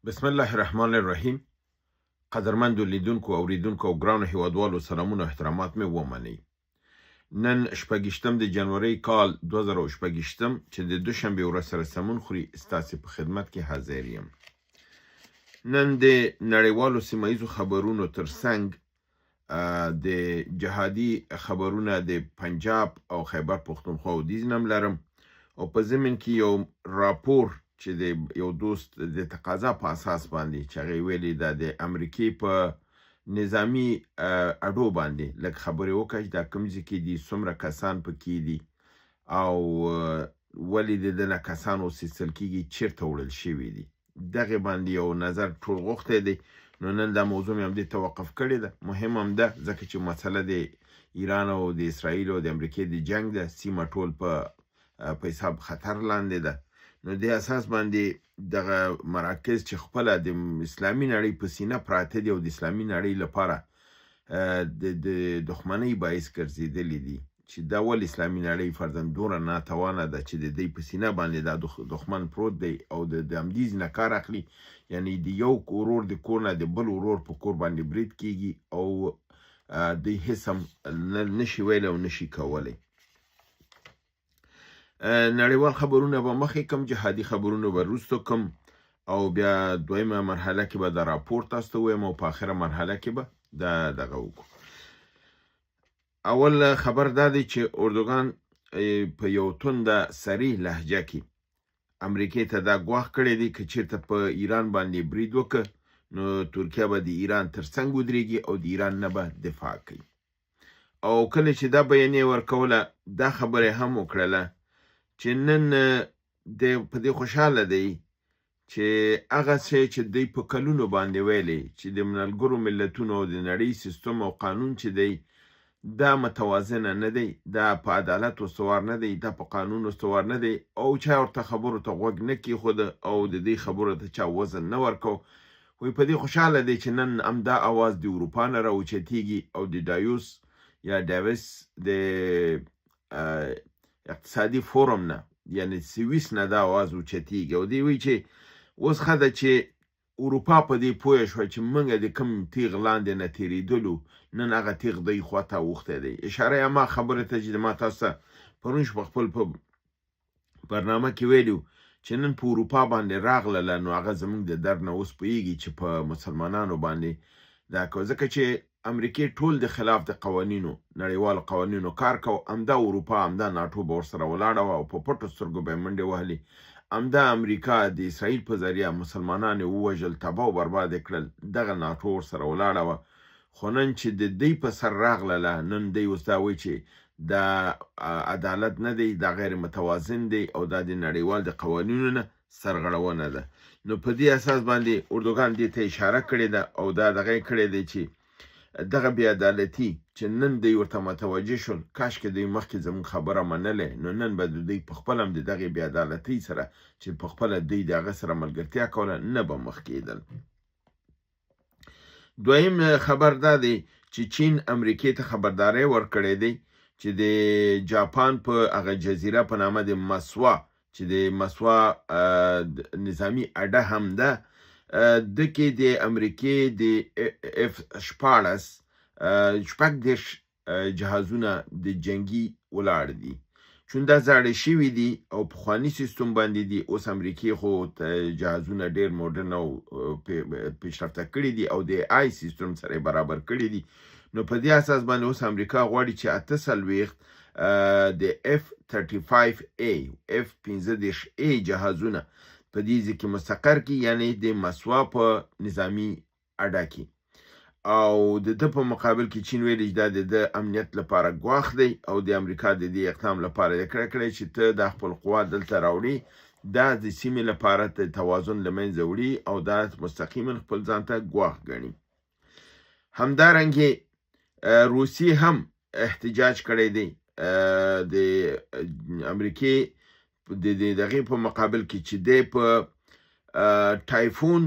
بسم الله الرحمن الرحیم. قدرمندو لیدونکو او اوریدونکو او ګرانو هیوادوالو سلامونه او احترامات مې ومنئ. نن 28 د جنوري کال 2028 چې د دوشنبه ورځ سره سمون خوري ستاسو په خدمت کې حاضر یم. نن د نړیوالو سیمایي خبرونو ترڅنګ د جهادي خبرونه د پنجاب او خیبر پختونخوا او دیزنم لرم او په ضمن کې یو راپور چې د یو دوست د تقاضا په اساس باندې چې هغه ویلي د امریکای په نظامی اډو باندې لکه خبرې وکړي دا کوم ځکه دي څومره کسان پکې دي او ولې د دغه کسانو سلسله کېږي چیرته وړل شوی دي دغه باندې یو نظر ټول غوښته دی. نو نن دا موضوع مې هم د توقف کړی ده. مهم هم ده ځکه چې مسله د ایران او د اسرائیل او د امریکای د جنگ ده، سیمه ټول په حساب خطر لاندې ده. نو د اساس باندې دغه مراکز چې خپل د اسلامي نړۍ په سینه پراته دي او د اسلامي نړۍ لپاره د دښمنۍ باعث ګرځېدلي دي چې دا ول اسلامي نړۍ فرضاً دوره ناتوانه ده چې د دې په سینه باندې دا دښمن پروت دی او د امدیز نه کار اخلي، یعنی د یو ورور د کور نه د بل ورور په کور باندې برید کیږي او د هیڅ هم نشي ویلی او نشي کولی. نړیوال خبرونه به مخکې کم، جهادي خبرونه به وروسته کم او بیا دویمه مرحله کې به د راپور تاسو ته ووایم او په آخره مرحله کې به دغه وکړو. اول خبر دا دی چې اردوغان په یو تنده صریح لهجه کې امریکای ته دا ګواښ کړی دی که چیرته په ایران باندې برید وکړه نو ترکیه به د ایران ترڅنګ ودرېږي او د ایران نه به دفاع کوي. او کله چې دا بیانیه ورکوله دا خبره هم وکړله چې نن په دې خوشحاله دی چې هغه څه چې دوی په کلونو باندې ویلي چې د ملګرو ملتونو او د نړۍ سیستم او قانون چې دی دا متوازنه نه دی، دا په عدالت استوار نه دی، دا په قانون استوار نه دی او چا ورته خبرو ته غوږ نه کېښوده او د دې خبرو ته چا وزن نه ورکو. وایي په دې خوشحاله دی چې نن همدا اواز د اروپا نه راوچتېږي او د ډایوس یا ډیوس د اقتصادي فورم نه یعنی سویس نه دا आवाज اوچتېږي او دی وایي چې اوس ښه ده چې اروپا په دې پوه شوه چې موږ د کوم تیغ لاندې نه تېرېدلو نن هغه تیغ دی خواته اوښتی دی. اشاره یې ما خبرې ته چې ما تاسو ته پرون په خپل په برنامه کې ویلو چې نن په اروپا باندې راغله نو هغه زموږ د درد نه اوس پوهېږي چې په مسلمانانو باندې دا کو ځکه چې امریکای ټول د خلاف د قوانینو نړیوالو قوانینو کار کو، همدا اروپا همدا ناټو به ورسره ولاړه وه او په پټو سترګو به یې منډې وهلې. همدا امریکا د اسرائیل په ذریعه مسلمانان یې ووژل، تباه او برباد یې کړل، دغه ناټو ورسره ولاړه وه. خو نن چې د دوی په سر راغله نن دوی اوس دا وایي چې دا عدالت نه دی، دا غیر متوازن دی او دا د نړیوال د قوانینو نه سرغړونه ده. نو په دې اساس باندې اردوغان دې ته اشاره کړې ده او دا دغه یې کړی دی چې دغه بې عدالتي چې نن دوی ورته متوجه شول، کاشکې دوی مخکې زموږ خبره منلې نو نن به دوی په خپله هم د دغې بې عدالتۍ سره چې په خپله دوی د هغه سره ملګرتیا کوله نه به مخ کېدل. دویم خبر دا دی چې چین امریکای ته خبرداری ورکړی دی چې د جاپان په هغه جزیره په نامه د مسوا چې د مسوا نظامی اډه هم ده دکې د امریکای د F-16 شپږ جهازونه د جنگي ولاړ دي، چون دا زاړه شوي دي او پخواني سیستم باندې دي. اوس امریکای خو جهازونه ډېر مډرن او پیشرفته کړي دي او د آی سیستم سره برابر کړي دي. نو په دې اساس باندې اوس امریکا غواړي چې 48 د F-35A F-15A جهازونه په دې ځای کې مستقر کی، یعنی د مسوا په نظامی اډه کې. او د ده په مقابل کې چین ویلي چې دا د امنیت لپاره ګواښ دی او د امریکا د دې اقدام لپاره یې کړی چې ته دا خپل قوات دلته راوړي، دا د سیمې لپاره د توازن له منځه وړي او دا مستقیما خپل ځان ته ګواښ ګڼي. همدارنګې روسیې هم احتجاج کړی دی د امریکای د دغې په مقابل کې چې دی په ټایفون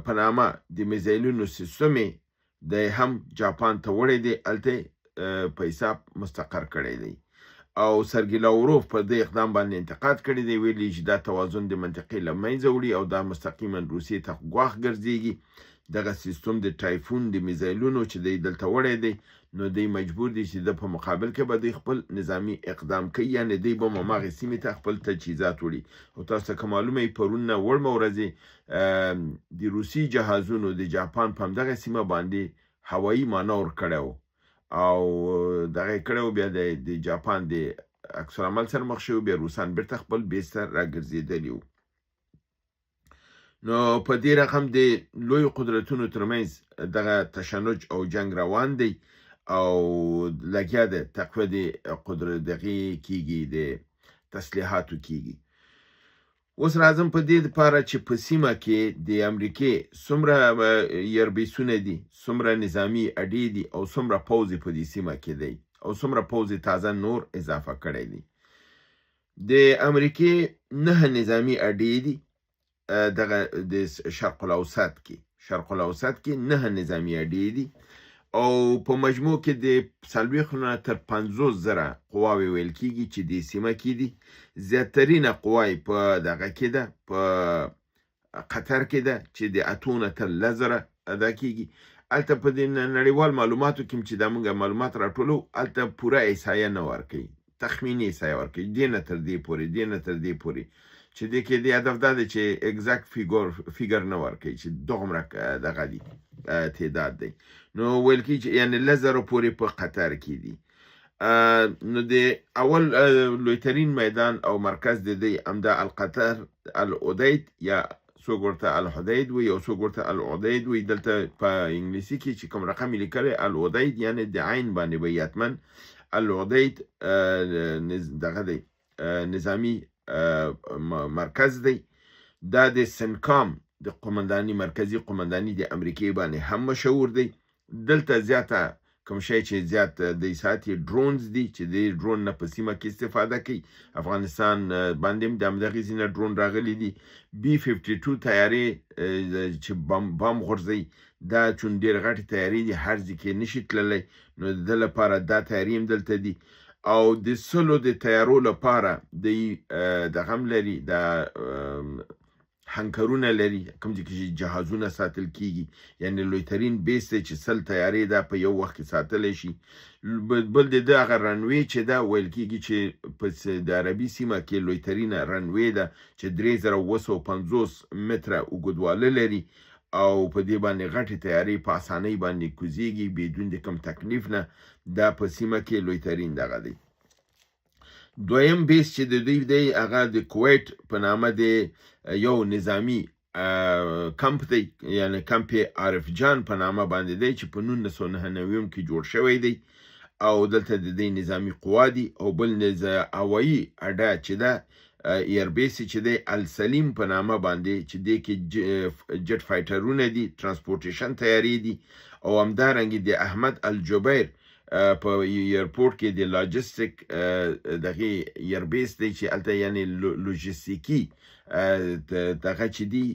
په نامه د میزایلونو سیستم د هم جاپان ته وړی دی، هلته په حساب مستقر کړی دی. او سرګي لاوروف په دې اقدام باندې انتقاد کړی دی، ویلي چې دا توازن د منطقې له منځه وړي او دا مستقیما روسیې ته ګواښ ګرځېږي. دغه سیستم د ټایفون د میزایلونو چې دی دلته وړی دی، نو دی مجبور دی چې د په مقابل کې به دی خپل نظامی اقدام کوي، یعنې دی به هماغې سیمې ته خپل تجهیزات وړي. او تاسو ته که معلومه وي پرون نه وړمه ورځې د روسي جهازونو د جاپان په همدغه سیمه باندې هوایي مانور کړی و او دغه یې کړی و، بیا د جاپان د عکس العمل سره مخ شوي، بیا روسان بیرته خپل بیس ته راګرځېدلي وو. نو په دې رقم د لوی قدرتونو ترمنځ دغه تشنج او جنگ روان دی او لګیا ده تقویه د قدرت دغې کیږي، د تسلیحاتو کیږي. اوس راځم په دې لپاره چې په سیمه کې د امریکې څومره یربیسونه دي، څومره نظامي اډې دي او څومره پوځ په دې سیمه کې دی او څومره پوځ تازه نور اضافه کړی دی. د امریکې 9 نظامي اډې دي دغه د شرق الاوسط کې 9 نظامي اډې دي او په مجموع کې د 40 نه تر 50,000 قواوې ویل کېږي چې د سیمه کې دي. زیاترینه قواوې په دغه کې ده، په قطر کې ده چې د 8 نه تر 10,000 ادا کېږي. هلته په دې نړیوال معلوماتو کې چې دا موږ معلومات راټولو، هلته پوره احصایه نه ورکوي، تخمیني احصایه ورکوي، دې نه تر دې پورې، دې نه تر دې پورې، چې دې کې د هدف دا دی چې اگزاکت فیګر نه ورکوي چې دومره دغه دی تعداد دی. نو ویل کېږي چې یعنې 10,000 پورې په قطر کې دي. نو د اول لویترین میدان او مرکز د دی همدا القطر العدید، یا څوک ورته الحدید وي او څوک ورته العدید وي. دلته په انګلیسي کې چې کوم رقم یې لیکلی العدید، یعنې د عین باندې به یتمن العدید دغه دی نظامي مرکز دی. دا د سنکام د قمنداني مرکزی قمنداني د امریکې باندې هم مشهور دی. دلته زیاته کوم شی چې زیات د ساتي ډرونز دي چې د ډرون نه په سیمه کې استفاده کوي. افغانستان باندې د همدغې ځینې ډرون راغلي دي. B-52 تیارې چې بم غورځوي، دا چون ډېر غټې تیارې دي، هر ځای کې نشي تللی، نو د ده لپاره دا تیارې هم دلته دي. او د سلو د تیارو لپاره دغه هم لري، د هنکرونه لري، کوم ځای کې جهازونه ساتل کیږي، یعنې لویترین بیس دی چې 100 تیارې دا په یو وخت کې ساتلی شي. بل د ده هغه رنوی چې دا ویل کیږي چې په د عربي سیمه کې لویترینه رنوی ده چې 3,250 متره اوږدواله لري او په دې باندې غټې تیارې په اسانۍ باندې کوزیږي بدون د کوم تکلیف نه. دا په سیمه کې لویترین دغه دی. دویم بیس چې د دوی دی هغه د کویت په نامه د یو نظامی کمپ دی، یعنی کمپ عارف جان په نامه باندې دی چې په 1999 کې جوړ شوی دی او دلته د دې نظامی قوا دي. او بل هوایي اډه چې ده ایربیس چې دی السلیم په نامه باندې چې دی کې جټ فایټرونه دي، ترانسپورټیشن تیارې دي. او همدارنګه د احمد الجبیر په ایرپورټ کې د لاجستیک دغه ایربیس دی چې هلته یعنې لوجستیکي دغه چې دي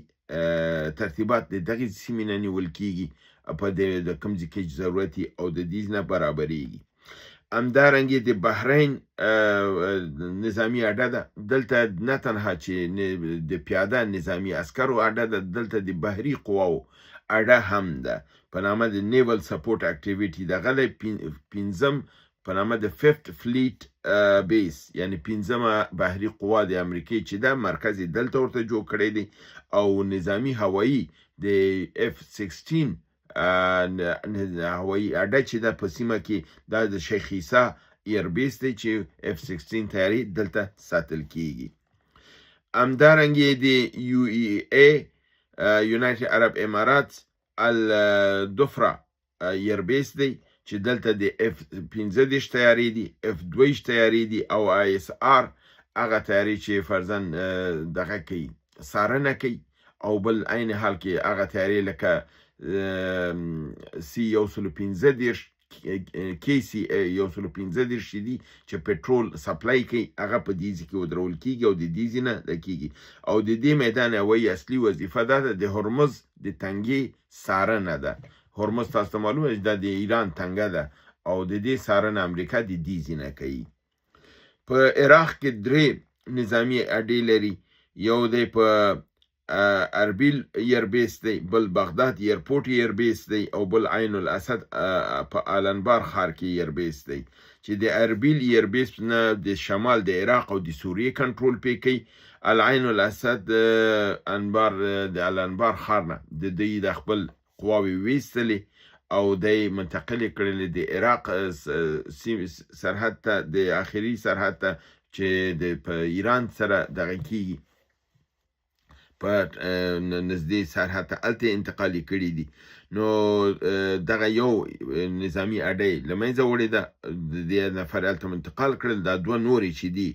ترتیبات د دغې سیمې نه نیول کېږي په د کوم ځای کې ضرورتي او د دې نه برابرېږي. همدارنګه د بحرین نظامی اډه ده، دلته نه تنها چې د پیاده نظامی عسکرو اډه ده، دلته د بحري قواو اډه هم ده په نامه د نیول سپورټ اکټیویټي. دغه پنځم په نامه د 5th فلیټ بیس، یعنی 5مه بحري قوا د امریکې چې ده مرکز دلته ورته جوړ کړی دی. او نظامی هوایي د F-16 هوایي اډه چې ده په سیمه کې دا د شیخ عیسی ایربیس دی چې F-16 تیارې دلته ساتل کیږي. همدارنګه د UAE یونایټډ عرب امارات الدفرا ایربیس دی چې دلته د F-15 تیارې دي، F-20 تیارې دي او ISR هغه تیارې چې فرضاً دغه کوي څارنه کوي. او بل عین حال کې هغه تیارې لکه C-115 KC-115 دي چې پټرول سپلای کوي، هغه په دې ځای کې ودرول کیږي او د دې ځای نه کیږي. او د دې میدان هوایي اصلي وظیفه ده د هرمز د تنګې څارنه ده. هرمز تاسو ته معلومه ده د ایران تنګه ده او د دې څارنه امریکا د دې ځای نه کوي. په عراق کې 3 نظامی اډې لري. یو دی په اربیل ایربیس دی، بل بغداد ایرپورټ ایربیس دی، او بل عین الاسد په آلنبار ښار کې ایربیس دی، چې د اربیل ایربیس نه د شمال د عراق او د سوریې کنټرول پې کوي. العین الاسد د الانبار ښار نه د دوی د خپل قواوې ویستلې او دی منتقلې کړلې د عراق سرحد ته، د آخري سرحد ته چې په ایران سره دغه کېږي، په نږدې سرحد ته هلته انتقالي کړي دي. نو دغه یو نظامي اډې له منځه وړې ده، د دې نفر هلته منتقال کړل. دا 2 نورې چې دي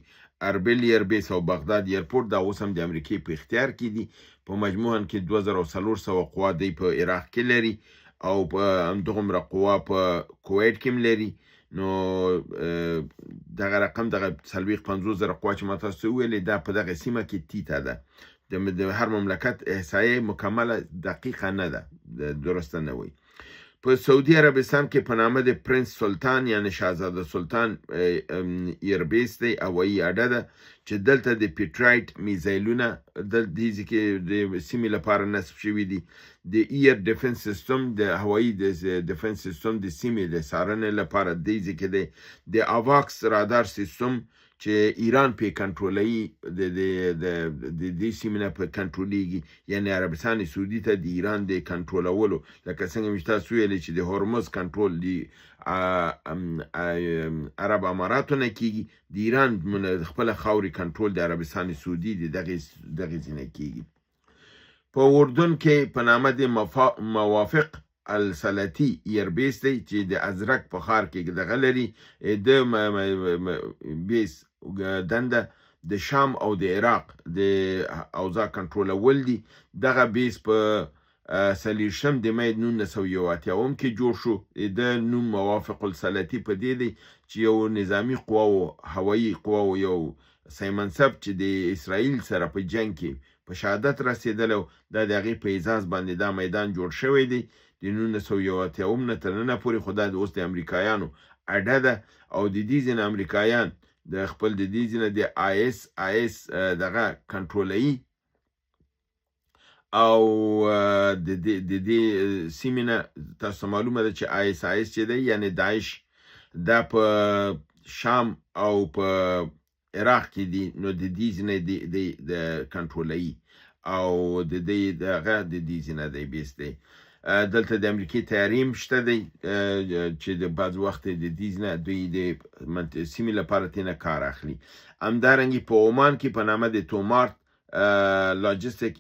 اربیل ایربیس او بغداد ایرپورټ، دا اوس هم د امریکې په اختیار کې دي. په مجموعاً کې 2400 قوا دی په عراق کې لري، او په همدغومره قوا په کویت کې هم لري. نو دغه رقم دغه 50,000 قوا چې ما تاسو ویلې، دا په دغه سیمه کې تیته ده. د هر مملکت احصایه مکمله دقیقه نه ده، درسته نه وي. په سعودي عربستان کې په نامه د پرنس سلطان یعنی شاهزاده سلطان ایربیس دی، هوایي اډه ده چې دلته د پیټرایټ میزایلونه د دې کې د سیمې لپاره نصب شوي دي. د ایر ډیفنس سیستم، د هوایي ډیفنس سیستم د سیمې د څارنې لپاره دې کې دی. د اواکس رادار سیستم چې ایران په کنټرولوي، د دې سیمې نه په کنټرولېږي، یعنی عربستان سعودي ته د ایران د کنټرولولو، لکه څنګه چې تاسو ویلې چې د هرمز کنټرول د عرب اماراتو نه کېږي، د ایران خپله خاورې کنټرول د عربستان سعودي د دغې ځای نه کېږي. په اردن کې په نامه د موافق السلطي ایربیس دی چې د ازرق په ښار کې دغه لري. د بیس دنده د شام او د عراق د اوضاع کنټرولول دي. دغه بیس په 24 د می 1981 کې جوړ شو. د نوم موافق السلطي په دې دی چې یو نظامی قواو، هوایي قواو، یو سیمنصب چې د اسرائیل سره په جنگ کې په شهادت رسېدلی، دا د هغې په اعزاز باندې دا میدان جوړ شوی دی د 1981 نه تر ننه پورې. خو دا اوس د امریکایانو اډه ده، او د دې ځینې امریکایان د خپل د دې ځینې د IS دغه کنټرولوي، او د دې سیمې نه تاسو معلومه ده چې IS چې دی یعنی داعش، دا په شام او په عراق کې دي. نو د دې ځینې د کنټرولوي، او د دې ځینې دی بیس دی. دلته د امریکې تیارې هم شته دی چې د بعض وخت د دې ځینې دوی د سیمې لپاره ترېنه کار اخلي. همدارنګې په عمان کې په نامه د تومارت لاجستیک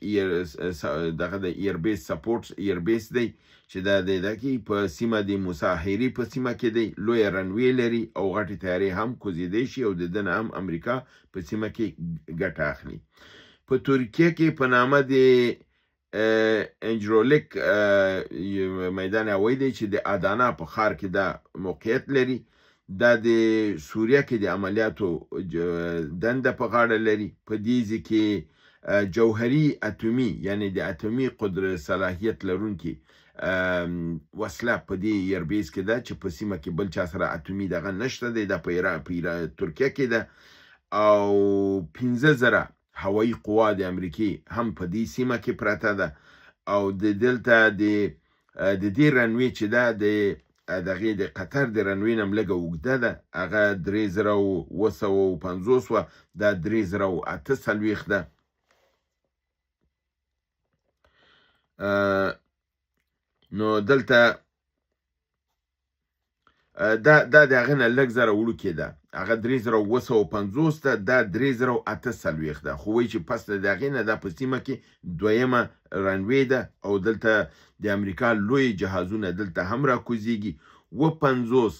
دغه د ایربیس سپورټ ایربیس دی چې دا د دغې په سیمه د مساحري په سیمه کې دی. لویه رنوی لري او غټې تیارې هم کوزیدی شي، او د ده نه هم امریکا په سیمه کې ګټه اخلي. په ترکیه کې په نامه د انجرولیک میدان هوایي دی چې د ادانا په ښار کې دا موقعیت لري. دا د سوریه کې د عملیاتو دنده په غاړه لري. په دې ځای کې جوهري اتومي یعنی د اتومي قدرت صلاحیت لرونکي وسله په دې ایربیس کې ده چې په سیمه کې بل چا سره اتومي دغه نشته دی. دا په ترکیه کې ده، او 15,000 هوایي قوا د امریکې هم په دې سیمه کې پرته ده. او دلته د دې رنوی چې ده د دغې د قطر د رنوی نه هم لږه اوږده ده، هغه 3,250 وه، دا 3,048 ده. نو دلته دا د هغې نه لږ زره وړوکې ده، هغه 3,250 ده، دا 3,048 ده. خو وایي چې پس د هغې نه دا په سیمه کې 2مه رنوی ده، او دلته د امریکا لوی جهازونه دلته هم راکوزیږي. 50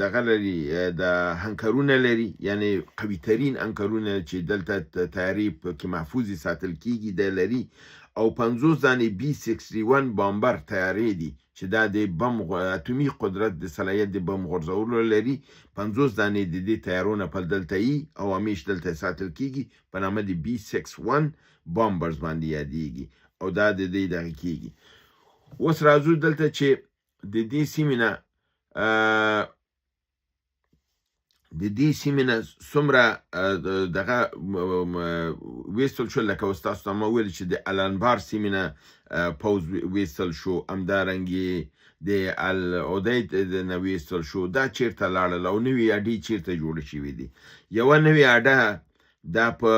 دغه لري، د هنکرونه لري، یعنی قوي ترین هنکرونه چې دلته تیارې پکې محفوظې ساتل کېږي دی لري. او 50 دانې B61 بامبر تیارې دي چې دا د بم اتومي قدرت د صلاحیت د بم غورځولو لري. 50 دانې د دې تیارونه په دلته یي او همیش دلته ساتل کېږي په نامه د B61 بامبرز باندې یادېږي، او دا د دې دغه کېږي. اوس راځو دلته چې د دې سیمې نه د دې سیمې نه څومره دغه ویستل شول، لکه اوس تاسو ته ما وویل چې د الانبار سیمې نه پوځ ویستل شو، همدارنګې د العدید نه ویستل شو. دا چیرته لاړل او نوې اډې چیرته جوړې شوې دي؟ یوه نوې اډه دا په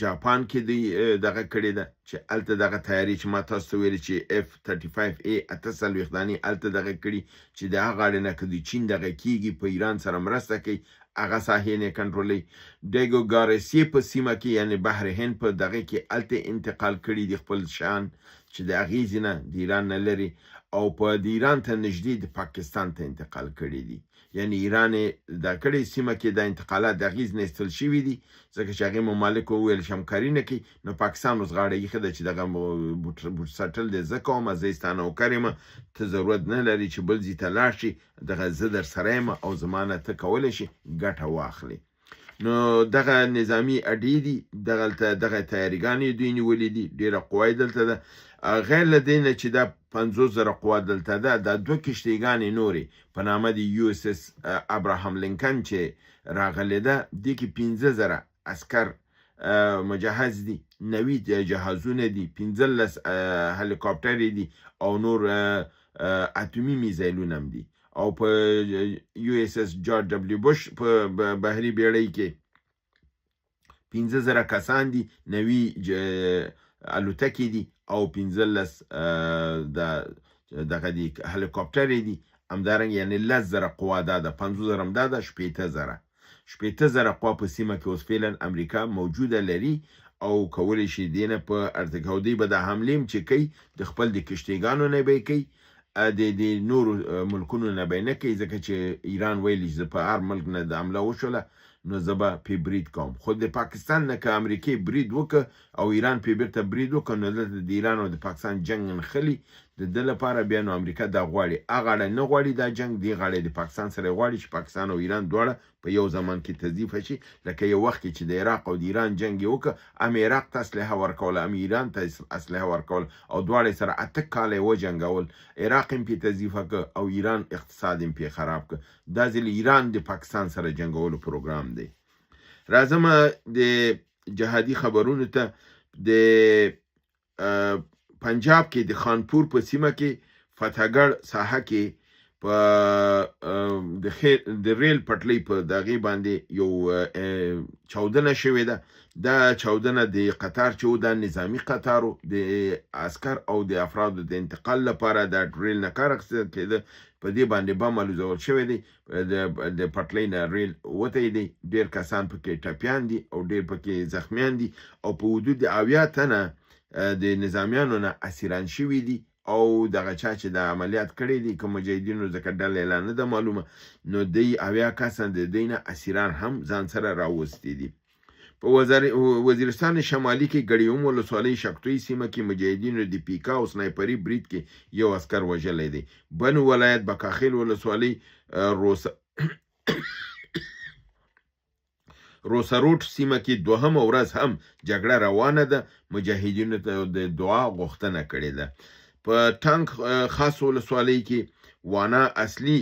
جاپان کې دی دغه کړې ده چې هلته دغه تیاري چې ما تاسو ته ویلې چې F-35A 48 دانې هلته دغه کړي چې د هغه اړې نه که د چین دغه کېږي په ایران سره مرسته کوي، هغه ساحې نه کنټرولوي. ډیګو ګارسیې په سیمه کې یعنې بحر هند په دغه کې هلته انتقال کړي دي خپل شان چې د اغېزې نه د ایران نه لري، او په د ایران ته نږدې د پاکستان ته انتقال کړي دي. یعنې ایران دا کړې سیمه کې د انتقالات د اغېز نه ایستل شوي دي، ځکه چې هغې ممالکو وویل چې همکاري نه کوي. نو پاکستان اوس غاړه ایښې ده چې دغه بوټ سټل دی زه کوم، زه ستا نوکر یم، ته ضرورت نه لري چې بل ځای ته لاړ شي، دغه زه در سره یم او زما نه ته کولی شي ګټه واخلي. نو دغه نظامي اډې دي، دغه تیاریګانې دوی نیولې دي، ډېره قوا یې دلته ده. غیر له دې نه چې دا 50,000 قوا دلته ده، دا 2 کشتیګانې نورې په نامه د USS ابراهام لینکن چې راغلې ده، دې کې 15,000 عسکر مجهز دي، 90 جهازونه دي، 15 هلیکاپټرې دي او نور اتومي میزایلونه هم دي. او په USS جورج دبلیو بوش په بحري بیړۍ کې 15,000 کسان دي، 90 الوتکې دي او 15 دغه دي هلیکاپټرې دي. همدارنګه یعنې 10,000 قوا دا ده، 50,000 هم دا ده، 80,000 قوا په سیمه کې اوس فعلا امریکا موجوده لري او کولی شي دې نه په ارتکاودۍ به د حملې هم چې کوي د خپل د کشتیګانو نه به یې کوي، د نورو ملکونو نه به یې نه کوي، ځکه چې ایران ویلي چې په هر ملک نه د حمله وشوله نو زه به پې برید کوم. خو د پاکستان نه که امریکې برید وکړه او ایران پې بیرته برید وکړه، نو دلته د ایران او د پاکستان جنګ نښلي. د ده لپاره بیا نو امریکا دا غواړي، هغه اړه نه غواړي دا جنګ، دې غاړه د پاکستان سره غواړي چې پاکستان او ایران دواړه په یو زمان کې تضعیفه شي. لکه یو وخت کې چې د عراق او د ایران جنګ یې وکړه، هم عراق ته اسلحه ورکوله، هم ایران ته اسلحه ورکوله او دواړه سره 8 کاله یې وجنګول، عراق هم پې تضعیفه کړه او ایران اقتصاد هم پې خراب کړه. دا ځل ایران د پاکستان سره جنګولو پروګرام دی. راځم د جهادي خبرونو ته. د پنجاب کې د خانپور په سیمه کې فتحګړ ساحه کې په د ریل پټلۍ په دغې باندې یو چاودنه شوې ده. دا چاودنه د قطار چې و، دا نظامي قطارو د عسکر او د افرادو د انتقال لپاره د ریل نه کار اخیستل کېده، په دې باندې بم الوځول شوی دی، د پټلۍ نه ریل وتی دی، ډېر کسان پکې ټپیان دي او ډېر پکې زخمیان دي او په حدود 80 تنه د نظامیانو نه اسیران شوي دي او دغه چا چې د عملیات کړی دي که مجاهدینو، ځکه ډله اعلان نه ده معلومه، نو دی 80 کسان د دوی نه اسیران هم ځان سره راوستي دي. په وزیرستان شمالي کې ګړیوم ولسوالۍ شکتوی سیمه کې مجاهدینو د پیکا او سنایپري برید کې یو عسکر وژلی دی. بنو ولایت بکاخیل ولسوالۍ روسروټ سیمه کې 2مه ورځ هم جګړه روانه ده، مجاهدینو ته د دعا غوښتنه کړې ده. په ټانک خاص ولسوالۍ کې وانا اصلي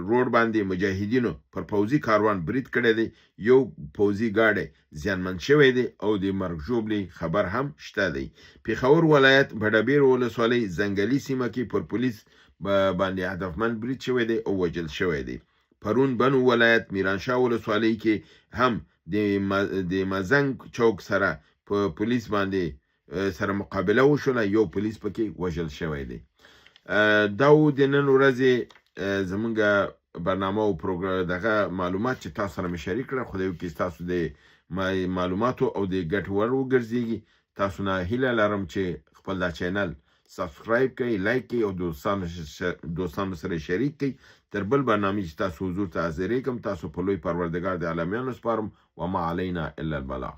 روډ باندې مجاهدینو پر پوځي کاروان برید کړی دی، یو پوځي ګاډی زیانمن شوی دی او د مرګ ژوبلې خبر هم شته دی. پېښور ولایت بډابیر ولسوالۍ ځنګلي سیمه کې پر پولیس باندې هدفمند برید شوی دی او وژل شوی دی. پرون بنو ولایت میرانشاه ولسوالۍ کې هم د مزنګ چوک سره په پولیس باندې سره مقابله وشوله، یو پولیس پکې وژل شوی دی. دا و د نن ورځې زمونږ برنامه او پروګرام دغه معلومات چې تاسو سره مې شریک کړه. خدای وکړي ستاسو د معلوماتو او د ګټ ور وګرځېږي. تاسو نه هیله لرم چې خپل دا چینل سبسکرایب کړئ، لایک کړئ او دوستانو سره شریک کړئ. تر بل برنامې چې تاسو حضور ته حاضرېږم، تاسو په لوی پروردګار د عالمیانو سپارم. وما علینا الا البلاغ.